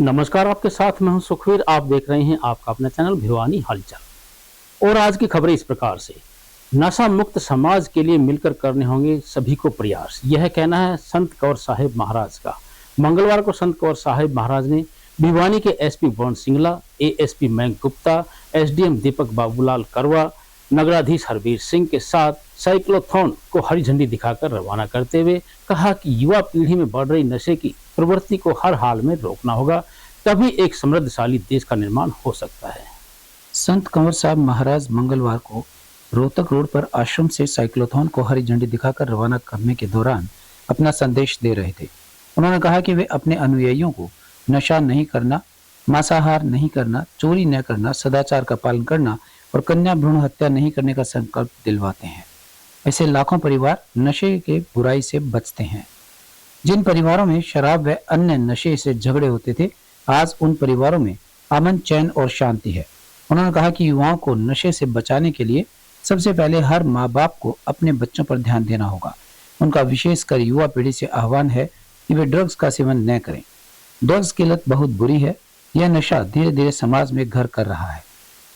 नमस्कार, आपके साथ मैं हूं सुखवीर। आप देख रहे हैं आपका अपना चैनल भिवानी हलचल। और आज की खबरें इस प्रकार से। नशा मुक्त समाज के लिए मिलकर करने होंगे सभी को प्रयास, यह कहना है संत कौर साहिब महाराज का। मंगलवार को संत कौर साहिब महाराज ने भिवानी के SP Varun Singla, ASP Mayank Gupta, SDM Deepak Babulal Karwa, नगराधीश हरबीर सिंह के साथ साइक्लोथॉन को हरी झंडी दिखाकर रवाना करते हुए कहा कि युवा पीढ़ी में बढ़ रही नशे की प्रवृत्ति को हर हाल में रोकना होगा, तभी एक समृद्धशाली देश का निर्माण हो सकता है। संत कंवर साहब महाराज मंगलवार को रोहतक रोड पर आश्रम से साइक्लोथॉन को हरी झंडी दिखाकर रवाना करने के दौरान अपना संदेश दे रहे थे। उन्होंने कहा कि वे अपने अनुयायियों को नशा नहीं करना, मांसाहार नहीं करना, चोरी न करना, सदाचार का पालन करना और कन्या भ्रूण हत्या नहीं करने का संकल्प दिलवाते हैं। ऐसे लाखों परिवार नशे के बुराई से बचते हैं। जिन परिवारों में शराब व अन्य नशे से झगड़े होते थे, आज उन परिवारों में अमन, चैन और शांति है। उन्होंने कहा कि युवाओं को नशे से बचाने के लिए सबसे पहले हर माँ बाप को अपने बच्चों पर ध्यान देना होगा। उनका विशेषकर युवा पीढ़ी से आह्वान है कि वे ड्रग्स का सेवन न करें। ड्रग्स की लत बहुत बुरी है। यह नशा धीरे धीरे समाज में घर कर रहा है,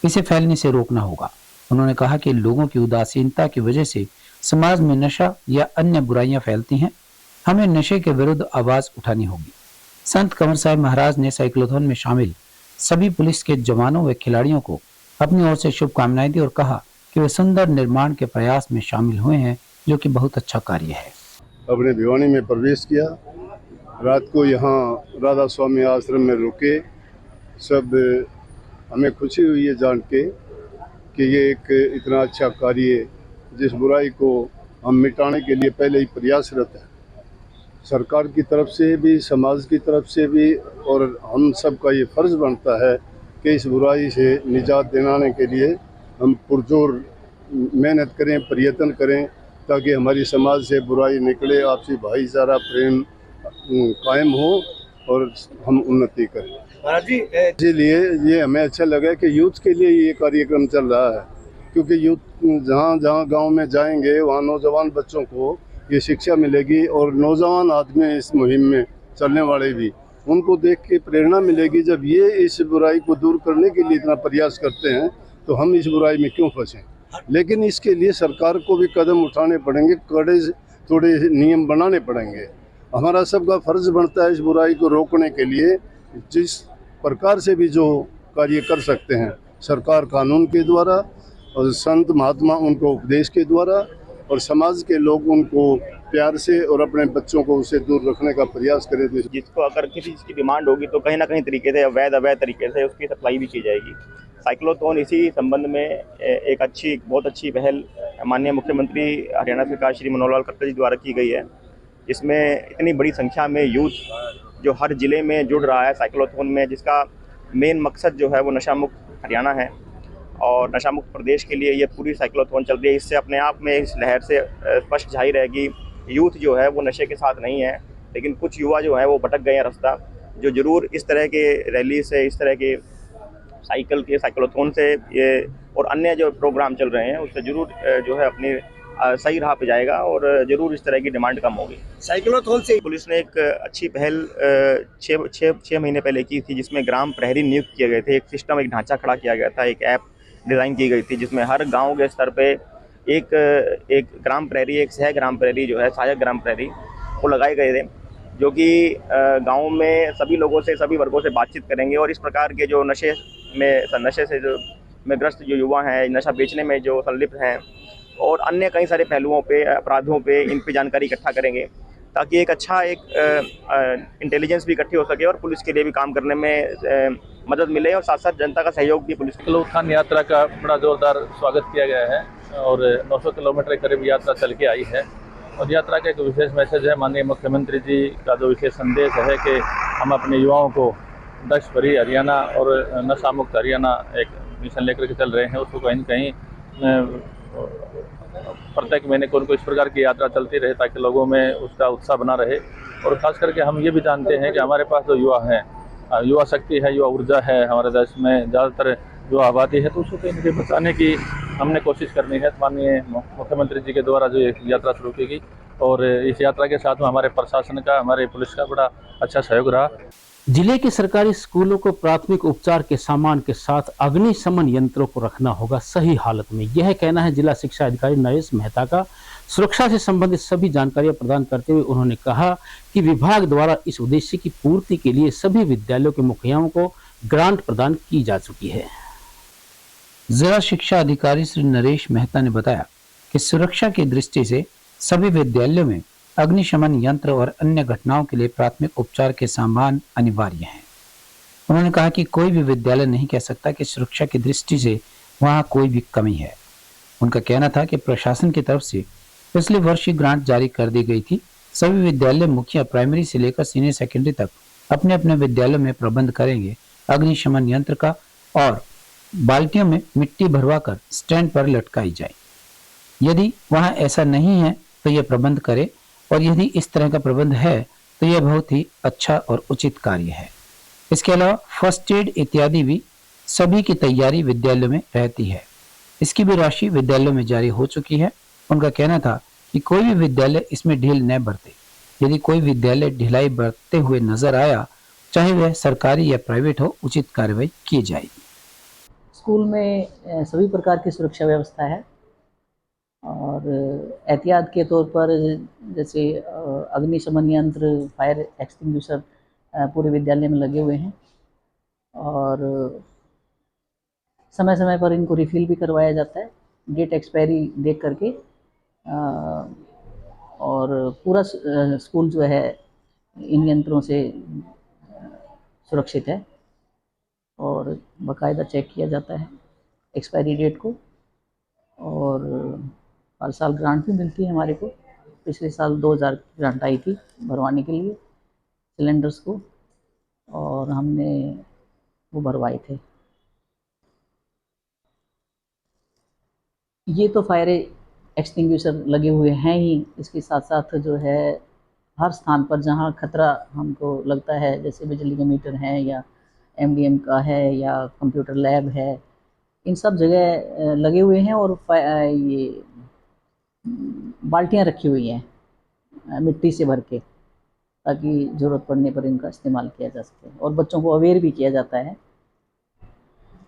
इसे फैलने से रोकना होगा। उन्होंने कहा कि लोगों की उदासीनता की वजह से समाज में नशा या अन्य बुराइयां फैलती हैं। हमें नशे के विरुद्ध आवाज उठानी होगी। संत कंवर साहिब महाराज ने साइक्लोथॉन में शामिल सभी पुलिस के जवानों व खिलाड़ियों को अपनी ओर से शुभकामनाएं दी और कहा कि वे सुंदर निर्माण के प्रयास में शामिल हुए हैं, जो कि बहुत अच्छा कार्य है। अपने भिवानी में प्रवेश किया, रात को यहाँ राधा स्वामी आश्रम में रुके। सब हमें खुशी हुई है जान के कि ये एक इतना अच्छा कार्य है जिस बुराई को हम मिटाने के लिए पहले ही प्रयासरत है। सरकार की तरफ से भी, समाज की तरफ से भी, और हम सब का ये फर्ज बनता है कि इस बुराई से निजात दिलाने के लिए हम पुरजोर मेहनत करें, प्रयत्न करें, ताकि हमारी समाज से बुराई निकले, आपसी भाईचारा प्रेम कायम हो और हम उन्नति करें। इसीलिए ये हमें अच्छा लगा कि यूथ के लिए ये कार्यक्रम चल रहा है, क्योंकि यूथ जहाँ जहाँ गांव में जाएंगे वहाँ नौजवान बच्चों को ये शिक्षा मिलेगी और नौजवान आदमी इस मुहिम में चलने वाले भी, उनको देख के प्रेरणा मिलेगी। जब ये इस बुराई को दूर करने के लिए इतना प्रयास करते हैं तो हम इस बुराई में क्यों फंसें। लेकिन इसके लिए सरकार को भी कदम उठाने पड़ेंगे, कड़े थोड़े नियम बनाने पड़ेंगे। हमारा सबका फर्ज बनता है इस बुराई को रोकने के लिए, जिस प्रकार से भी जो कार्य कर सकते हैं, सरकार कानून के द्वारा और संत महात्मा उनको उपदेश के द्वारा और समाज के लोग उनको प्यार से और अपने बच्चों को उससे दूर रखने का प्रयास करें। जिसको अगर किसी चीज़ की डिमांड होगी तो कहीं ना कहीं तरीके से अवैध तरीके से उसकी सप्लाई भी की जाएगी। साइक्लोथॉन इसी संबंध में एक बहुत अच्छी पहल माननीय मुख्यमंत्री हरियाणा सरकार श्री मनोहर लाल खट्टर जी द्वारा की गई है। इसमें इतनी बड़ी संख्या में यूथ जो हर जिले में जुड़ रहा है साइक्लोथॉन में, जिसका मेन मकसद जो है वो नशा मुक्त हरियाणा है और नशा मुक्त प्रदेश के लिए ये पूरी साइक्लोथॉन चल रही है। इससे अपने आप में इस लहर से स्पष्ट जाहिर रहेगी यूथ जो है वो नशे के साथ नहीं है, लेकिन कुछ युवा जो है वो भटक गए हैं रास्ता, जो ज़रूर इस तरह के रैली से, इस तरह के साइक्लोथॉन से ये और अन्य जो प्रोग्राम चल रहे हैं उससे ज़रूर जो है अपनी सही राह पे जाएगा और ज़रूर इस तरह की डिमांड कम होगी। साइक्लोथॉन से पुलिस ने एक अच्छी पहल 6 महीने पहले की थी, जिसमें ग्राम प्रहरी नियुक्त किए गए थे। एक सिस्टम, एक ढांचा खड़ा किया गया था, एक ऐप डिज़ाइन की गई थी, जिसमें हर गांव के स्तर पे एक ग्राम प्रहरी, एक सह ग्राम प्रहरी जो है, सहायक ग्राम प्रहरी वो लगाए गए थे, जो कि गाँव में सभी लोगों से, सभी वर्गों से बातचीत करेंगे और इस प्रकार के जो नशे से जो में ग्रस्त जो युवा हैं, नशा बेचने में जो संलिप्त हैं और अन्य कई सारे पहलुओं पे, अपराधों पे, इन पे जानकारी इकट्ठा करेंगे, ताकि एक अच्छा इंटेलिजेंस भी इकट्ठी हो सके और पुलिस के लिए भी काम करने में मदद मिले और साथ साथ जनता का सहयोग भी पुलिस। साइक्लोथॉन यात्रा का बड़ा जोरदार स्वागत किया गया है और 900 किलोमीटर के करीब यात्रा चल के आई है और यात्रा का एक विशेष मैसेज है। माननीय मुख्यमंत्री जी का जो विशेष संदेश है कि हम अपने युवाओं को ड्रग्स फ्री हरियाणा और नशा मुक्त हरियाणा एक मिशन लेकर के चल रहे हैं, उसको कहीं न कहीं प्रत्येक महीने को उनको इस प्रकार की यात्रा चलती रहे ताकि लोगों में उसका उत्साह बना रहे। और ख़ास करके हम ये भी जानते हैं कि हमारे पास जो युवा हैं, युवा शक्ति है, युवा ऊर्जा है हमारे देश में, ज़्यादातर जो आबादी है, तो उसको कहीं न कहीं बचाने की हमने कोशिश करनी है। माननीय मुख्यमंत्री जी के द्वारा जो एक यात्रा शुरू की गई और इस यात्रा के साथ में हमारे प्रशासन का, हमारे पुलिस का बड़ा अच्छा सहयोग रहा। जिले के सरकारी स्कूलों को प्राथमिक उपचार के सामान के साथ अग्निशमन यंत्रों को रखना होगा सही हालत में, यह कहना है जिला शिक्षा अधिकारी नरेश मेहता का। सुरक्षा से संबंधित सभी जानकारियां प्रदान करते हुए उन्होंने कहा कि विभाग द्वारा इस उद्देश्य की पूर्ति के लिए सभी विद्यालयों के मुखियाओं को ग्रांट प्रदान की जा चुकी है। जिला शिक्षा अधिकारी श्री नरेश मेहता ने बताया कि सुरक्षा की दृष्टि से सभी विद्यालयों में अग्निशमन यंत्र और अन्य घटनाओं के लिए प्राथमिक उपचार के सामान अनिवार्य हैं। उन्होंने कहा कि कोई भी विद्यालय नहीं कह सकता कि सुरक्षा की दृष्टि से वहां कोई भी कमी है। उनका कहना था कि प्रशासन की तरफ से पिछले वर्ष ही ग्रांट जारी कर दी गई थी। सभी विद्यालय मुखिया प्राइमरी से लेकर सीनियर सेकेंडरी तक अपने अपने विद्यालयों में प्रबंध करेंगे अग्निशमन यंत्र का और बाल्टियों में मिट्टी भरवा कर स्टैंड पर लटकाई जाए। यदि वहां ऐसा नहीं है तो यह प्रबंध करे और यदि इस तरह का प्रबंध है तो यह बहुत ही अच्छा और उचित कार्य है। इसके अलावा फर्स्ट एड इत्यादि भी सभी की तैयारी विद्यालयों में रहती है। इसकी भी राशि विद्यालयों में जारी हो चुकी है। उनका कहना था कि कोई भी विद्यालय इसमें ढील न बरते। यदि कोई विद्यालय ढिलाई बरतते हुए नजर आया, चाहे वह सरकारी या प्राइवेट हो, उचित कार्रवाई की जाएगी। स्कूल में सभी प्रकार की सुरक्षा व्यवस्था है और एहतियात के तौर पर जैसे अग्निशमन यंत्र, फायर एक्सटिंग्विशर पूरे विद्यालय में लगे हुए हैं और समय समय पर इनको रिफ़िल भी करवाया जाता है, डेट एक्सपायरी देख करके। और पूरा स्कूल जो है इन यंत्रों से सुरक्षित है और बाकायदा चेक किया जाता है एक्सपायरी डेट को। और हर साल ग्रांट भी मिलती है हमारे को। पिछले साल 2000 ग्रांट आई थी भरवाने के लिए सिलेंडर्स को और हमने वो भरवाए थे। ये तो फायर एक्सटिंग्विशर लगे हुए हैं ही, इसके साथ साथ जो है हर स्थान पर जहाँ खतरा हमको लगता है, जैसे बिजली के मीटर हैं या एमडीएम का है या कंप्यूटर लैब है, इन सब जगह लगे हुए हैं। और ये बाल्टियाँ रखी हुई हैं मिट्टी से भर के, ताकि ज़रूरत पड़ने पर इनका इस्तेमाल किया जा सके। और बच्चों को अवेयर भी किया जाता है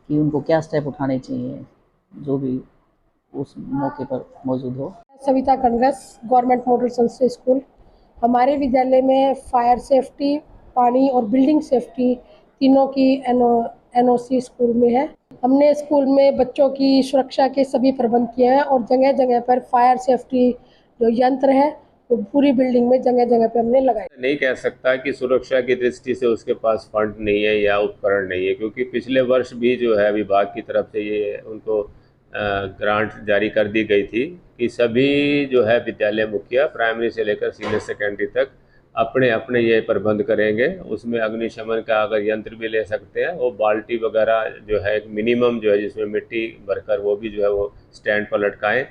कि उनको क्या स्टेप उठाने चाहिए जो भी उस मौके पर मौजूद हो। सविता कनगस, गवर्नमेंट मॉडल संस्था स्कूल। हमारे विद्यालय में फायर सेफ्टी, पानी और बिल्डिंग सेफ्टी तीनों की एनओसी स्कूल में है। हमने स्कूल में बच्चों की सुरक्षा के सभी प्रबंध किए हैं और जगह जगह पर फायर सेफ्टी जो यंत्र है वो पूरी बिल्डिंग में जगह जगह पे हमने लगाए। नहीं कह सकता कि सुरक्षा की दृष्टि से उसके पास फंड नहीं है या उपकरण नहीं है, क्योंकि पिछले वर्ष भी जो है विभाग की तरफ से ये उनको ग्रांट जारी कर दी गई थी कि सभी जो है विद्यालय मुखिया प्राइमरी से लेकर सीनियर सेकेंडरी तक अपने अपने ये प्रबंध करेंगे। उसमें अग्निशमन का अगर यंत्र भी ले सकते हैं, वो बाल्टी वगैरह जो है एक मिनिमम जो है जिसमें मिट्टी भरकर वो भी जो है वो स्टैंड पर लटकाएं।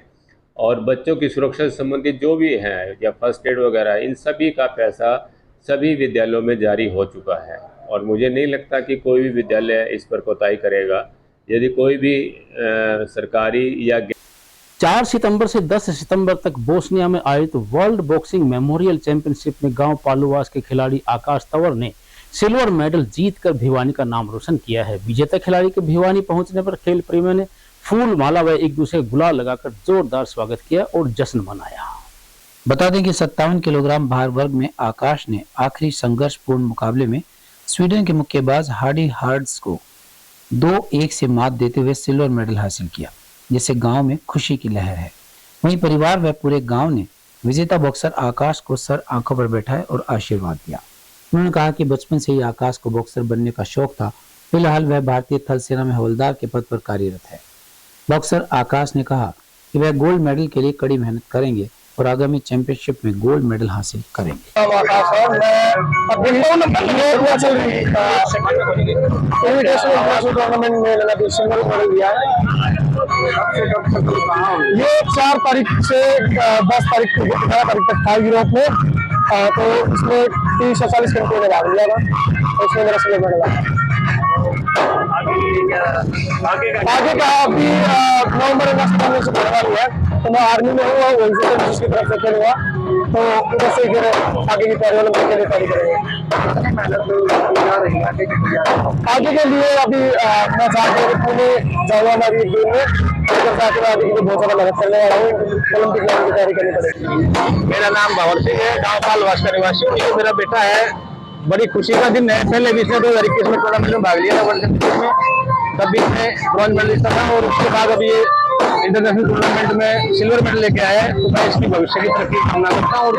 और बच्चों की सुरक्षा से संबंधित जो भी हैं या फर्स्ट एड वगैरह, इन सभी का पैसा सभी विद्यालयों में जारी हो चुका है और मुझे नहीं लगता कि कोई भी विद्यालय इस पर कोताही करेगा। यदि कोई भी सरकारी या 4 सितंबर से 10 सितंबर तक बोस्निया में आयोजित वर्ल्ड बॉक्सिंग मेमोरियल चैंपियनशिप में गांव पालूवास के खिलाड़ी आकाश तंवर ने सिल्वर मेडल जीतकर भिवानी का नाम रोशन किया है। विजेता खिलाड़ी के भिवानी पहुंचने पर खेल प्रेमियों ने फूल माला व एक दूसरे गुलाल लगाकर जोरदार स्वागत किया और जश्न मनाया। बता दें कि 57 किलोग्राम भार वर्ग में आकाश ने आखिरी संघर्षपूर्ण मुकाबले में स्वीडन के मुक्केबाज हार्डी हार्ड्स को 2-1 से मात देते हुए सिल्वर मेडल हासिल किया, जिससे गांव में खुशी की लहर है। वहीं परिवार व पूरे गांव ने विजेता बॉक्सर आकाश को सर आंखों पर बैठाए और आशीर्वाद दिया। उन्होंने कहा कि बचपन से ही आकाश को बॉक्सर बनने का शौक था। फिलहाल वह भारतीय थल सेना में हवलदार के पद पर कार्यरत है। बॉक्सर आकाश ने कहा कि वह गोल्ड मेडल के लिए कड़ी मेहनत करेंगे और आगामी चैंपियनशिप में गोल्ड मेडल हासिल करेंगे। ये 4 तारीख से 10 तारीख तक 11 तारीख तक था यूरोप में, तो इसमें 30 या 40 घंटे में भाग लिया था, तो उसमें मेरा सिल्वर मेडल आया। आगे का अभी नवंबर अगस्त में से पढ़ने वाली है, तो मैं आर्मी में हूँ और वही से जिसकी तरफ से खेलूंगा, तो इधर से फिर आगे की तैयारी के लिए तैयारी करेंगे। आगे के लिए अभी मैं चाहता हूँ पुणे जाऊँगा हमारी एक दिन में, आगे के लिए बहुत ज़्यादा मेहनत करने वाला हूँ, ओलंपिक लेवल की तैयारी करनी पड़ेगी। मेरा नाम भंवर सिंह है, गाँव पालवास का निवासी हूँ। ये मेरा बेटा है, बड़ी खुशी का दिन है। पहले भी इसने 2021 में टूर्नामेंट में भाग लिया था वर्ल्ड चैंपियनशिप में, तब भी इसने ब्रॉन्ज मेडलिस्ट था और उसके बाद अभी ये इंटरनेशनल टूर्नामेंट में सिल्वर मेडल लेके आया है। तो मैं इसकी भविष्य की तरक्की की कामना करता हूँ और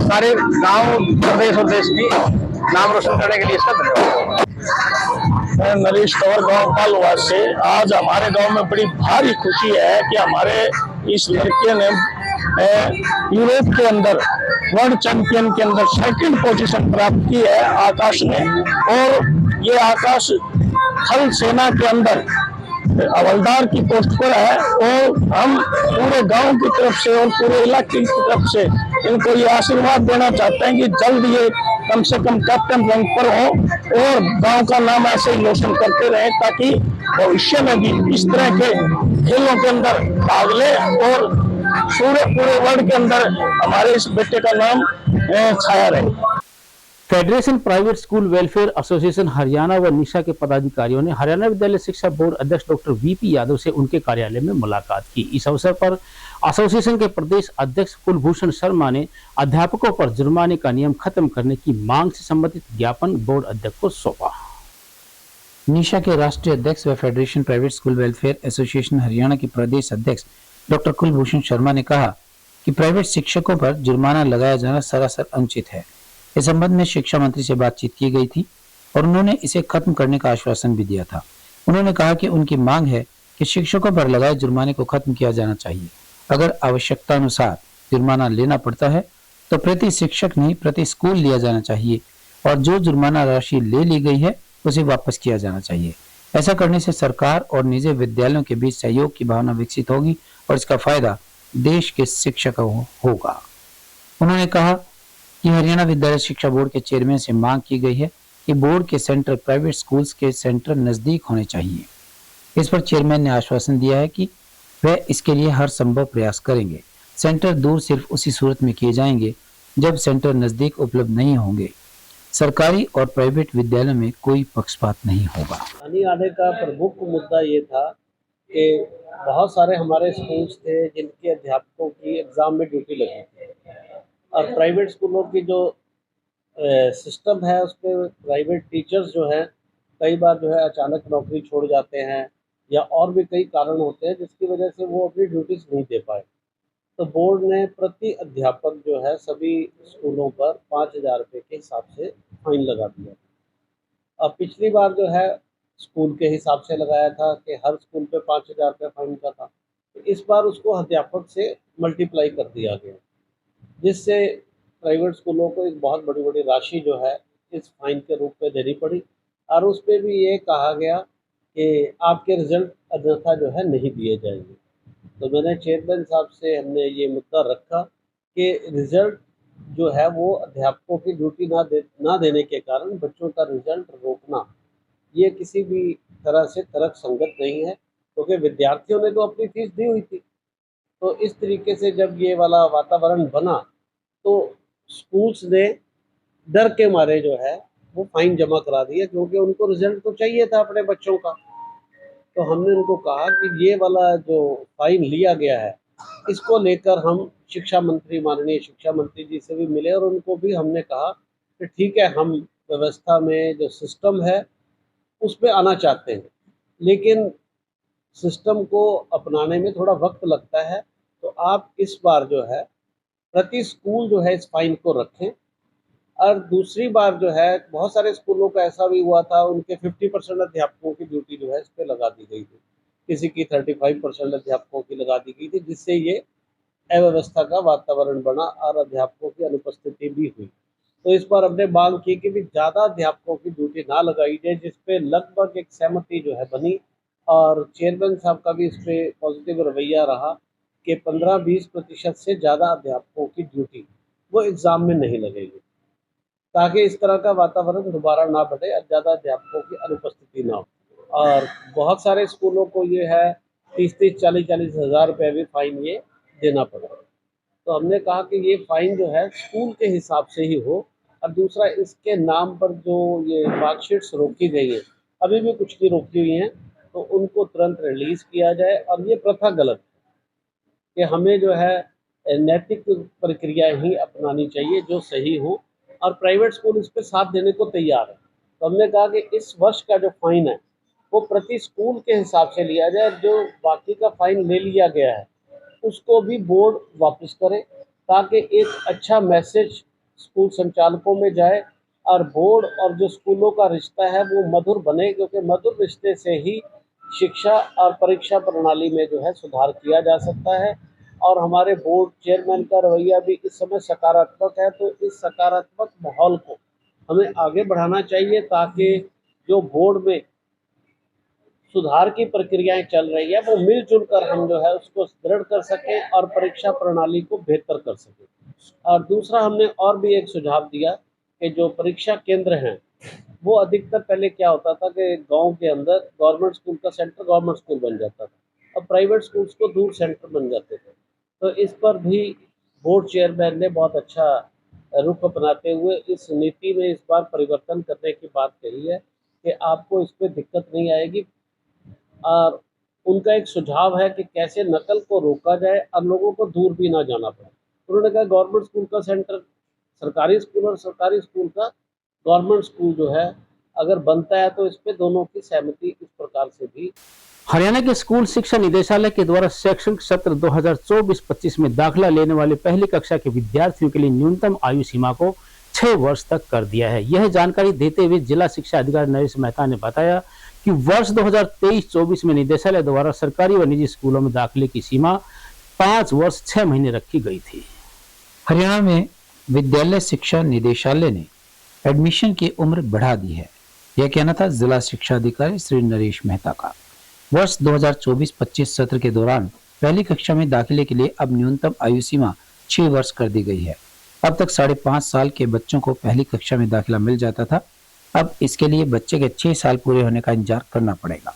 सारे गाँव, प्रदेश और देश की नाम रोशन करने के लिए इसका धन्यवाद। मैं नरेश कंवर, गाँव पालवास से। आज हमारे गांव में बड़ी भारी खुशी है कि हमारे इस लड़के ने यूरोप के अंदर वर्ल्ड चैंपियन के अंदर सेकंड पोजीशन प्राप्त की है आकाश ने, और ये आकाश थल सेना के अंदर हवलदार की पोस्ट पर है। और हम पूरे गांव की तरफ से और पूरे इलाके की तरफ से इनको ये आशीर्वाद देना चाहते हैं कि जल्द ये कम से कम कैप्टन रैंक पर हो और गांव का नाम ऐसे ही रोशन करते रहे, ताकि भविष्य में भी इस तरह के खेलों के अंदर भाग ले और पूरे वर्ल्ड के अंदर हमारे इस बेटे का नाम छाया रहे। Federation private school welfare association Haryana व निशा के पदाधिकारियों ने हरियाणा विद्यालय शिक्षा बोर्ड अध्यक्ष डॉक्टर वीपी यादव से उनके कार्यालय में मुलाकात की। इस अवसर पर एसोसिएशन के प्रदेश अध्यक्ष कुलभूषण शर्मा ने अध्यापकों पर जुर्माने का नियम खत्म करने की मांग से संबंधित ज्ञापन बोर्ड अध्यक्ष को सौंपा। निशा के राष्ट्रीय अध्यक्ष व federation private school welfare association Haryana के प्रदेश अध्यक्ष डॉक्टर कुलभूषण शर्मा ने कहा कि प्राइवेट शिक्षकों पर जुर्माना लगाया जाना सरासर अनुचित है। इस संबंध में शिक्षा मंत्री से बातचीत की गई थी और उन्होंने इसे खत्म करने का आश्वासन भी दिया था। उन्होंने कहा कि उनकी मांग है कि शिक्षकों पर लगाए जुर्माने को खत्म किया जाना चाहिए। अगर आवश्यकता अनुसार जुर्माना लेना पड़ता है तो प्रति शिक्षक नहीं प्रति स्कूल लिया जाना चाहिए और जो जुर्माना राशि ले ली गई है उसे वापस किया जाना चाहिए। ऐसा करने से सरकार और निजी विद्यालयों के बीच सहयोग की भावना विकसित होगी और इसका फायदा देश के शिक्षकों को होगा। उन्होंने कहा कि हरियाणा विद्यालय शिक्षा बोर्ड के चेयरमैन से मांग की गई है कि बोर्ड के सेंटर प्राइवेट स्कूल्स के सेंटर नजदीक होने चाहिए। इस पर चेयरमैन ने आश्वासन दिया है कि वह इसके लिए हर संभव प्रयास करेंगे। सेंटर दूर सिर्फ उसी सूरत में किए जाएंगे जब सेंटर नजदीक उपलब्ध नहीं होंगे। सरकारी और प्राइवेट विद्यालय में कोई पक्षपात नहीं होगा। पानी आने का प्रमुख मुद्दा ये था कि बहुत सारे हमारे स्कूल्स थे जिनके अध्यापकों की एग्ज़ाम में ड्यूटी लगी थी और प्राइवेट स्कूलों की जो सिस्टम है उस पर प्राइवेट टीचर्स जो हैं कई बार जो है अचानक नौकरी छोड़ जाते हैं या और भी कई कारण होते हैं जिसकी वजह से वो अपनी ड्यूटीज़ नहीं दे पाए। तो बोर्ड ने प्रति अध्यापक जो है सभी स्कूलों पर 5,000 रुपये के हिसाब से फाइन लगा दिया। अब पिछली बार जो है स्कूल के हिसाब से लगाया था कि हर स्कूल पे 5,000 रुपये फाइन का था, तो इस बार उसको अध्यापक से मल्टीप्लाई कर दिया गया, जिससे प्राइवेट स्कूलों को एक बहुत बड़ी राशि जो है इस फाइन के रूप में देनी पड़ी। और उस पर भी ये कहा गया कि आपके रिज़ल्ट अन्यथा जो है नहीं दिए जाएंगे। तो मैंने चेयरमैन साहब से हमने ये मुद्दा रखा कि रिज़ल्ट जो है वो अध्यापकों की ड्यूटी ना देने के कारण बच्चों का रिज़ल्ट रोकना ये किसी भी तरह से तर्क संगत नहीं है, क्योंकि विद्यार्थियों ने तो अपनी फीस दी हुई थी। तो इस तरीके से जब ये वाला वातावरण बना तो स्कूल्स ने डर के मारे जो है वो फाइन जमा करा दिया, क्योंकि उनको रिजल्ट तो चाहिए था अपने बच्चों का। तो हमने उनको कहा कि ये वाला जो फाइन लिया गया है इसको लेकर हम शिक्षा मंत्री, माननीय शिक्षा मंत्री जी से भी मिले और उनको भी हमने कहा कि ठीक है, हम व्यवस्था में जो सिस्टम है उस पर आना चाहते हैं, लेकिन सिस्टम को अपनाने में थोड़ा वक्त लगता है। तो आप इस बार जो है प्रति स्कूल जो है इस फाइन को रखें। और दूसरी बार जो है बहुत सारे स्कूलों का ऐसा भी हुआ था, उनके 50% अध्यापकों की ड्यूटी जो है इस पर लगा दी गई थी, किसी की 35% अध्यापकों की लगा दी गई थी, जिससे ये अव्यवस्था का वातावरण बना और अध्यापकों की अनुपस्थिति भी हुई। तो इस बार हमने मांग की कि भी ज़्यादा अध्यापकों की ड्यूटी ना लगाई जाए, जिसपे लगभग एक सहमति जो है बनी और चेयरमैन साहब का भी इस पर पॉजिटिव रवैया रहा कि 15-20% से ज़्यादा अध्यापकों की ड्यूटी वो एग्ज़ाम में नहीं लगेगी, ताकि इस तरह का वातावरण दोबारा ना बढ़े और ज़्यादा अध्यापकों की अनुपस्थिति ना हो। और बहुत सारे स्कूलों को ये है 30-30, 40-40 हज़ार रुपये भी फाइन ये देना पड़ा। तो हमने कहा कि ये फाइन जो है स्कूल के हिसाब से ही हो, और दूसरा इसके नाम पर जो ये मार्कशीट्स रोकी गई है, अभी भी कुछ की रोकी हुई हैं, तो उनको तुरंत रिलीज़ किया जाए। और ये प्रथा गलत है कि हमें जो है नैतिक प्रक्रिया ही अपनानी चाहिए जो सही हो, और प्राइवेट स्कूल इस पे साथ देने को तैयार है। तो हमने कहा कि इस वर्ष का जो फाइन है वो प्रति स्कूल के हिसाब से लिया जाए, जो बाकी का फाइन ले लिया गया है उसको भी बोर्ड वापस करे, ताकि एक अच्छा मैसेज स्कूल संचालकों में जाए और बोर्ड और जो स्कूलों का रिश्ता है वो मधुर बने, क्योंकि मधुर रिश्ते से ही शिक्षा और परीक्षा प्रणाली में जो है सुधार किया जा सकता है। और हमारे बोर्ड चेयरमैन का रवैया भी इस समय सकारात्मक है, तो इस सकारात्मक माहौल को हमें आगे बढ़ाना चाहिए, ताकि जो बोर्ड में सुधार की प्रक्रियाएं चल रही है वो मिलजुल कर हम जो है उसको दृढ़ कर सकें और परीक्षा प्रणाली को बेहतर कर सकें। और दूसरा हमने और भी एक सुझाव दिया कि जो परीक्षा केंद्र हैं वो अधिकतर पहले क्या होता था कि गांव के अंदर गवर्नमेंट स्कूल का सेंटर गवर्नमेंट स्कूल बन जाता था, अब प्राइवेट स्कूल्स को दूर सेंटर बन जाते थे। तो इस पर भी बोर्ड चेयरमैन ने बहुत अच्छा रुख अपनाते हुए इस नीति में इस बार परिवर्तन करने की बात कही है कि आपको इस पर दिक्कत नहीं आएगी। और उनका एक सुझाव है कि कैसे नकल को रोका जाए और लोगों को दूर भी ना जाना पड़े। उन्होंने कहा गवर्नमेंट स्कूल का सेंटर सरकारी स्कूल और सरकारी स्कूल का गवर्नमेंट स्कूल जो है अगर बनता है तो इस पे दोनों की सहमति इस प्रकार से भी। हरियाणा के स्कूल शिक्षा निदेशालय के द्वारा शैक्षणिक सत्र 2024-25 में दाखिला लेने वाले पहली कक्षा के विद्यार्थियों के लिए न्यूनतम आयु सीमा को 6 वर्ष तक कर दिया है। यह जानकारी देते हुए जिला शिक्षा अधिकारी नरेश मेहता ने बताया कि वर्ष 2023-24 में निदेशालय द्वारा सरकारी व निजी स्कूलों में दाखिले की सीमा 5 वर्ष 6 महीने रखी गई थी। हरियाणा में विद्यालय शिक्षा निदेशालय ने एडमिशन की उम्र बढ़ा दी है। यह कहना था जिला शिक्षा अधिकारी श्री नरेश मेहता का। वर्ष 2024-25 सत्र के दौरान पहली कक्षा में दाखिले के लिए अब न्यूनतम आयु सीमा 6 वर्ष कर दी गई है। अब तक 5.5 साल के बच्चों को पहली कक्षा में दाखिला मिल जाता था, अब इसके लिए बच्चे के 6 साल पूरे होने का इंतजार करना पड़ेगा,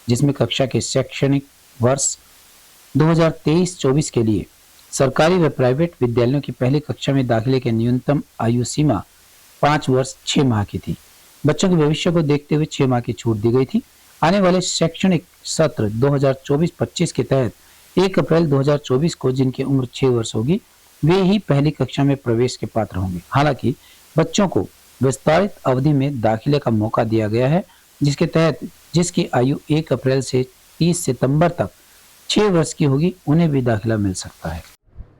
जिसमें कक्षा के शैक्षणिक वर्ष 2023-24 के लिए सरकारी व प्राइवेट विद्यालयों की पहली कक्षा में दाखिले की न्यूनतम आयु सीमा 5 वर्ष 6 माह की थी। बच्चों के भविष्य को देखते हुए 6 माह की छूट दी गई थी। आने वाले शैक्षणिक सत्र 2024-25 के तहत 1 अप्रैल 2024 को जिनकी उम्र 6 वर्ष होगी वे ही पहली कक्षा में प्रवेश के पात्र होंगे। हालांकि बच्चों को विस्तारित अवधि में दाखिले का मौका दिया गया है, जिसके तहत जिसकी आयु 1 अप्रैल से 30 सितंबर तक 6 वर्ष की होगी उन्हें भी दाखिला मिल सकता है।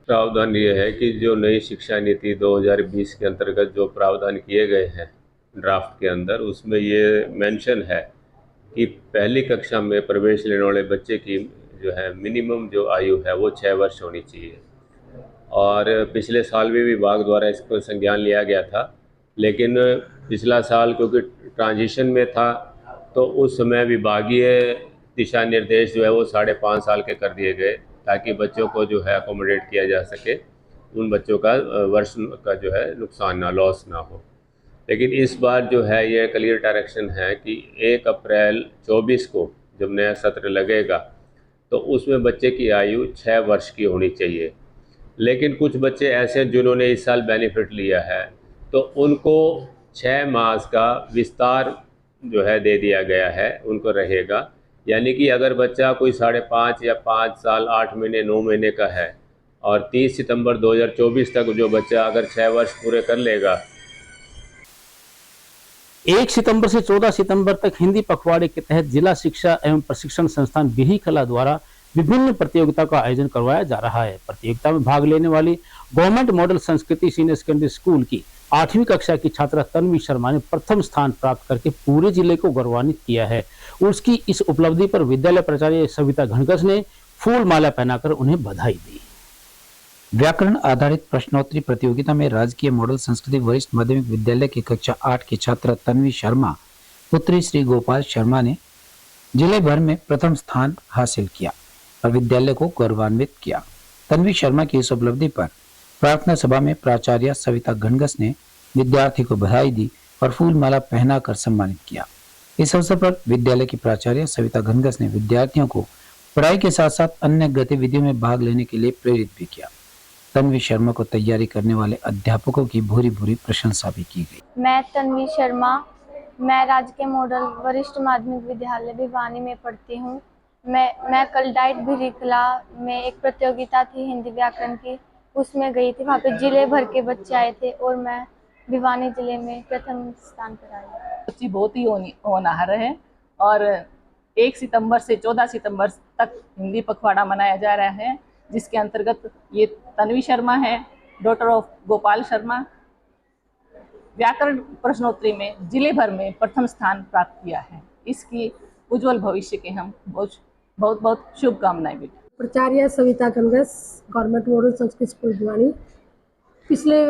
प्रावधान ये है कि जो नई शिक्षा नीति 2020 के अंतर्गत जो प्रावधान किए गए हैं ड्राफ्ट के अंदर, उसमें ये मेंशन है कि पहली कक्षा में प्रवेश लेने वाले बच्चे की जो है मिनिमम जो आयु है वो 6 वर्ष होनी चाहिए। और पिछले साल भी विभाग द्वारा इसको संज्ञान लिया गया था, लेकिन पिछला साल क्योंकि ट्रांजिशन में था तो उस समय विभागीय दिशा निर्देश जो है वो 5.5 साल के कर दिए गए, ताकि बच्चों को जो है अकोमोडेट किया जा सके, उन बच्चों का वर्ष का जो है नुकसान ना, लॉस ना हो। लेकिन इस बार जो है ये क्लियर डायरेक्शन है कि 1 अप्रैल 24 को जब नया सत्र लगेगा तो उसमें बच्चे की आयु 6 वर्ष की होनी चाहिए। लेकिन कुछ बच्चे ऐसे हैं जिन्होंने इस साल बेनिफिट लिया है तो उनको 6 मास का विस्तार जो है दे दिया गया है, उनको रहेगा। यानी कि अगर बच्चा कोई 5.5 या 5 साल 8 महीने 9 महीने का है और 30 सितंबर 2024 तक जो बच्चा अगर 6 वर्ष पूरे कर लेगा। 1 सितंबर से 14 सितंबर तक हिंदी पखवाड़े के तहत जिला शिक्षा एवं प्रशिक्षण संस्थान बिही कला द्वारा विभिन्न प्रतियोगिता का आयोजन करवाया जा रहा है। प्रतियोगिता में भाग लेने वाली गवर्नमेंट मॉडल संस्कृति सीनियर सेकेंडरी स्कूल की 8वीं कक्षा की छात्रा तन्वी शर्मा ने प्रथम स्थान प्राप्त करके पूरे जिले को गौरवान्वित किया है। उसकी इस उपलब्धि पर विद्यालय प्राचार्य सविता घनघस ने फूल माला पहनाकर उन्हें बधाई दी। व्याकरण आधारित प्रश्नोत्तरी प्रतियोगिता में राजकीय मॉडल संस्कृति वरिष्ठ माध्यमिक विद्यालय की कक्षा 8 की छात्रा तन्वी शर्मा पुत्री श्री गोपाल शर्मा ने जिले भर में प्रथम स्थान हासिल किया और विद्यालय को गौरवान्वित किया। तन्वी शर्मा की इस उपलब्धि पर प्रार्थना सभा में प्राचार्य सविता घनघस ने विद्यार्थी को बधाई दी और फूल माला पहनाकर सम्मानित किया। इस अवसर पर विद्यालय की प्राचार्य सविता घनघस ने विद्यार्थियों को पढ़ाई के साथ साथ अन्य गतिविधियों में भाग लेने के लिए प्रेरित भी किया। तन्वी शर्मा को तैयारी करने वाले अध्यापकों की भूरी भूरी प्रशंसा भी की गई। मैं तन्वी शर्मा, मैं राजकीय मॉडल वरिष्ठ माध्यमिक विद्यालय भिवानी में पढ़ती हूँ। मैं कल डाइट भिरिकला में एक प्रतियोगिता थी हिंदी व्याकरण की, उसमें गई थी। वहाँ पे जिले भर के बच्चे आए थे और मैं भिवानी जिले में प्रथम स्थान पर आई। बच्ची बहुत ही होनहार है और 1 सितंबर से 14 सितंबर तक हिंदी पखवाड़ा मनाया जा रहा है, जिसके अंतर्गत ये तन्वी शर्मा है, डॉटर ऑफ गोपाल शर्मा, व्याकरण प्रश्नोत्तरी में जिले भर में प्रथम स्थान प्राप्त किया है। इसकी उज्जवल भविष्य के हम बहुत बहुत शुभकामनाएं भी। प्राचार्य Savita Ghanghas, government model Sanskrit school Bhiwani. पिछले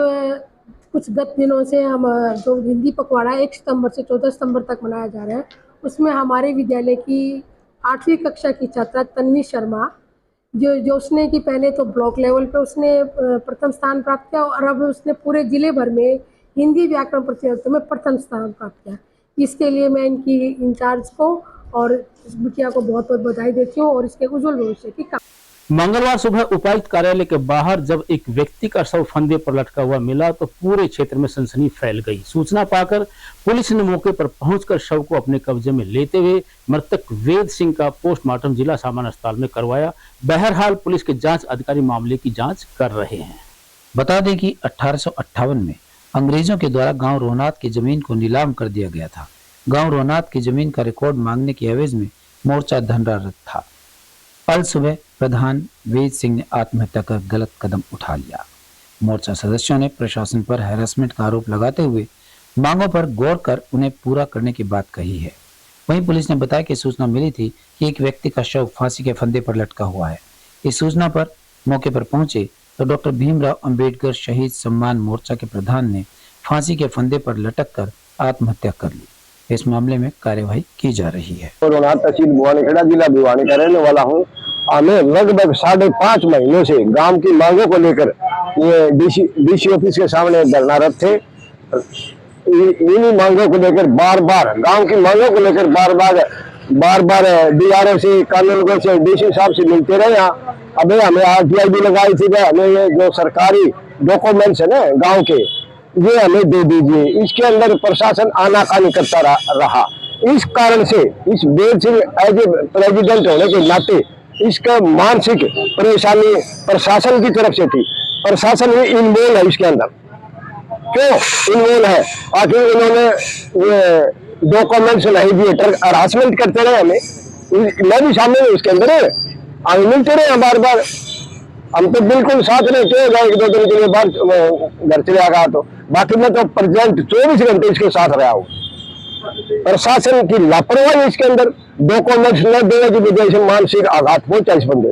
कुछ गत दिनों से हम जो हिंदी पखवाड़ा 1 सितंबर से 14 सितंबर तक मनाया जा रहा है, उसमें हमारे विद्यालय की 8वीं कक्षा की छात्रा तन्वी शर्मा जो उसने कि पहले तो ब्लॉक लेवल पे उसने प्रथम स्थान प्राप्त किया और अब उसने पूरे जिले भर में हिंदी व्याकरण प्रतियोगिता में प्रथम स्थान प्राप्त किया। इसके लिए मैं इनकी इंचार्ज को और इस बिटिया को बहुत बहुत बधाई देती हूँ और इसके उज्जवल भविष्य की कामना। मंगलवार सुबह उपायुक्त कार्यालय के बाहर जब एक व्यक्ति का शव फंदे पर लटका हुआ मिला तो पूरे क्षेत्र में सनसनी फैल गई। सूचना पाकर पुलिस ने मौके पर पहुंचकर शव को अपने कब्जे में लेते हुए मृतक वेद सिंह का पोस्टमार्टम जिला सामान्य अस्पताल में करवाया। बहरहाल पुलिस के जांच अधिकारी मामले की जांच कर रहे हैं। बता दें कि 1858 में अंग्रेजों के द्वारा गांव रोहनाथ की जमीन को नीलाम कर दिया गया था। गांव रोहनाथ की जमीन का रिकॉर्ड मांगने के एवज में मोर्चा धनरारत था। कल सुबह प्रधान वेद सिंह ने आत्महत्या कर गलत कदम उठा लिया। मोर्चा सदस्यों ने प्रशासन पर हैरेसमेंट का आरोप लगाते हुए मांगों पर गौर कर उन्हें पूरा करने की बात कही है। वहीं पुलिस ने बताया कि सूचना मिली थी कि एक व्यक्ति का शव फांसी के फंदे पर लटका हुआ है। इस सूचना पर मौके पर पहुंचे तो डॉक्टर भीमराव अंबेडकर शहीद सम्मान मोर्चा के प्रधान ने फांसी के फंदे पर लटक कर आत्महत्या कर ली। इस मामले में कार्यवाही की जा रही है। तहसील बुआनीखेड़ा, जिला भिवानी का रहने वाला हूँ। हमें लगभग 5.5 महीनों से गांव की मांगों को लेकर ये डीसी ऑफिस के सामने धरनारत थे। इन्हीं मांगों को लेकर बार बार गांव की मांगों को लेकर बार बार डीआरओ से, कानूनगो से, डीसी साहब से मिलते रहे। अबे हमें आरटीआई भी लगाई थी, हमें ये जो सरकारी डॉक्यूमेंट्स है ना गांव के, ये हमें दे दीजिए। इसके अंदर प्रशासन आनाकानी करता रहा। इस कारण से इस वेद सिंह एज ए प्रेसिडेंट होने के नाते इसका मानसिक परेशानी प्रशासन की तरफ से थी। प्रशासन ही इन्वॉल्व है इसके अंदर। क्यों इन्वॉल्व है? आखिर इन्होंने डॉक्यूमेंट्स नहीं दिए, हरासमेंट करते रहे हमें। मैं भी शामिल हूँ इसके अंदर, हम मिलते रहे बार बार। हम तो बिल्कुल साथ रहे, क्यों गए 1-2 दिन के लिए बाहर घर चले गया। तो बाकी मैं तो प्रेजेंट 24 घंटे इसके साथ रहा हूँ। प्रशासन की लापरवाही इसके अंदर, डॉक्यूमेंट्स न देने की वजह से मानसिक आघात पहुंचा इस बंदे।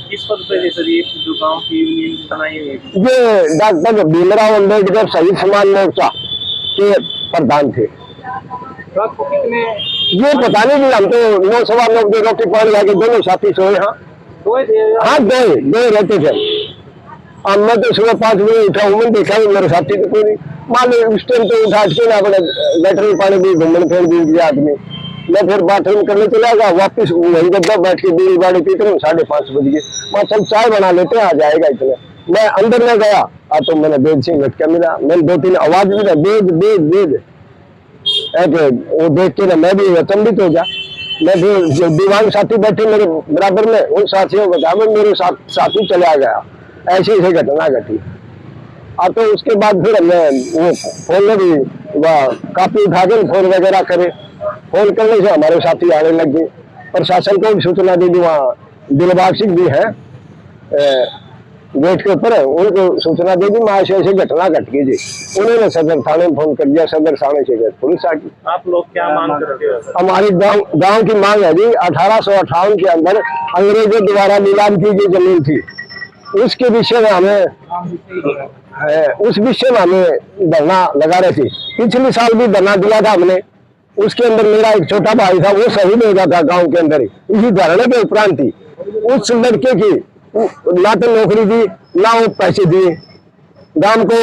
किस पद पे सर ये जो गांव की यूनियन बनाई हुई है? ये डॉक्टर भीमराव अंबेडकर शहीद सम्मान मोर्चा के प्रधान थे। ये पता नहीं, हम तो 9-9 बजे रोटी पानी आके दोनों साथी सोए। हाँ दो रहते थे। अब मैं तो सुबह 5 बजे उठा हूँ, मैं देखा मेरे साथी तो कोई नहीं। मान लो उस टाइम तो उठा के ना अपने गटर में पानी भी घूमने फिर भी आदमी। मैं फिर बाथरूम करने चला गया, वापिस वही गद्दा बैठ के बीड़ी बाड़ी पीते रहे। 5:30 बज गए। मैं चल चाय बना लेते आ जाएगा इतना। मैं अंदर में गया तो मैंने वेद सिंह लटका मिला। मैंने 2-3 आवाज भी था, वेद वो देख के ना मैं भी अचंभित हो गया। मैं फिर जो दीवान साथी बैठे मेरे बराबर में, उन साथियों को कहा, मैं मेरे साथी चला गया। ऐसी घटना घटी। तो उसके बाद फिर हमने वो फोन में भी काफी उठा के फोन वगैरह करे। फोन करने से हमारे साथी आने लग गए। प्रशासन को भी सूचना दे दी। वहाँ दिलबाग सिंह भी है गेट के ऊपर, उनको सूचना दे दी। वहाँ ऐसी घटना घट गई जी। उन्होंने सदर थाने में फोन कर दिया। सदर थाने से पुलिस आ गई। आप लोग क्या मांग करते हो? हमारी गांव की मांग है जी, 1858 के अंदर अंग्रेजों द्वारा नीलाम की गई जमीन थी, उसके विषय में हमें धरना लगा रहे थे। पिछले साल भी धरना दिया था हमने। उसके अंदर मेरा एक छोटा भाई था, वो शहीद हो गया था गांव के अंदर ही, इसी धरने के उपरांत थी। उस लड़के की ना तो नौकरी दी, ना वो पैसे दिए। गांव को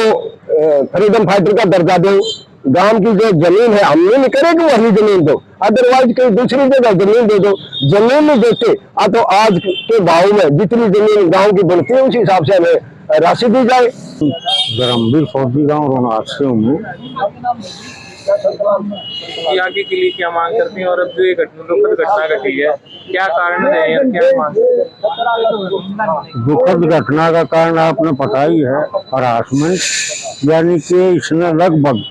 फ्रीडम फाइटर का दर्जा दो, गांव की जो जमीन है हमने नहीं करे कि वही जमीन दो, अदरवाइज कहीं दूसरी जगह जमीन दे दो। जमीन नहीं देते तो आज के भाव में जितनी जमीन गांव की बनती है उसी हिसाब से हमें राशि दी जाए। धर्मवीर फौजी गाँव रोनाथ से हूँ। आगे के लिए क्या मांग करते हैं और अब जो ये दुखद घटना घटी है क्या कारण है या क्या मांग? दुखद घटना का कारण आपने पता ही है, हरासमेंट, यानी कि इसने लगभग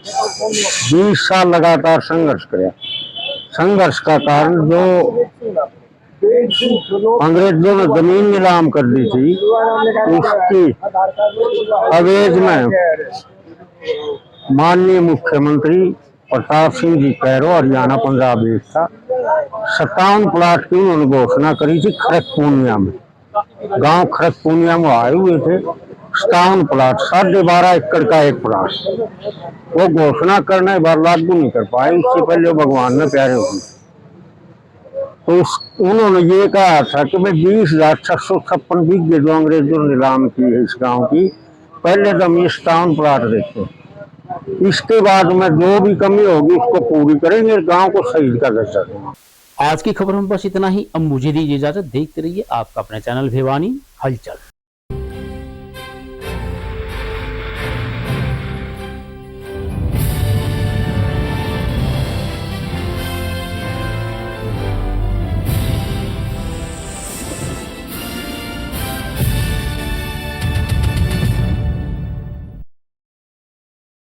20 साल लगातार संघर्ष किया। संघर्ष का कारण जो अंग्रेजों ने जमीन नीलाम कर दी थी उसकी अवैध में माननीय मुख्यमंत्री प्रताप सिंह जी कैरो हरियाणा पंजाब एक था, 57 प्लाट की उन्होंने घोषणा करी थी। खड़कपूनिया में, गांव खड़कपूनिया में आए हुए थे 57 प्लाट, 12.5 एकड़ का एक प्लाट, वो घोषणा करने के बाद लागू नहीं कर पाए। उससे पहले भगवान में प्यारे हुए तो उन्होंने ये कहा था कि भाई 20,656 बीघे जो अंग्रेजों ने नीलाम की है इस गांव की, पहले तो हम ये 57 प्लाट देते, इसके बाद में जो भी कमी होगी उसको पूरी करेंगे, गांव को शहीद का दर्जा देंगे। आज की खबर में बस इतना ही। अब मुझे दीजिए इजाजत। देखते रहिए आपका अपना चैनल भिवानी हलचल।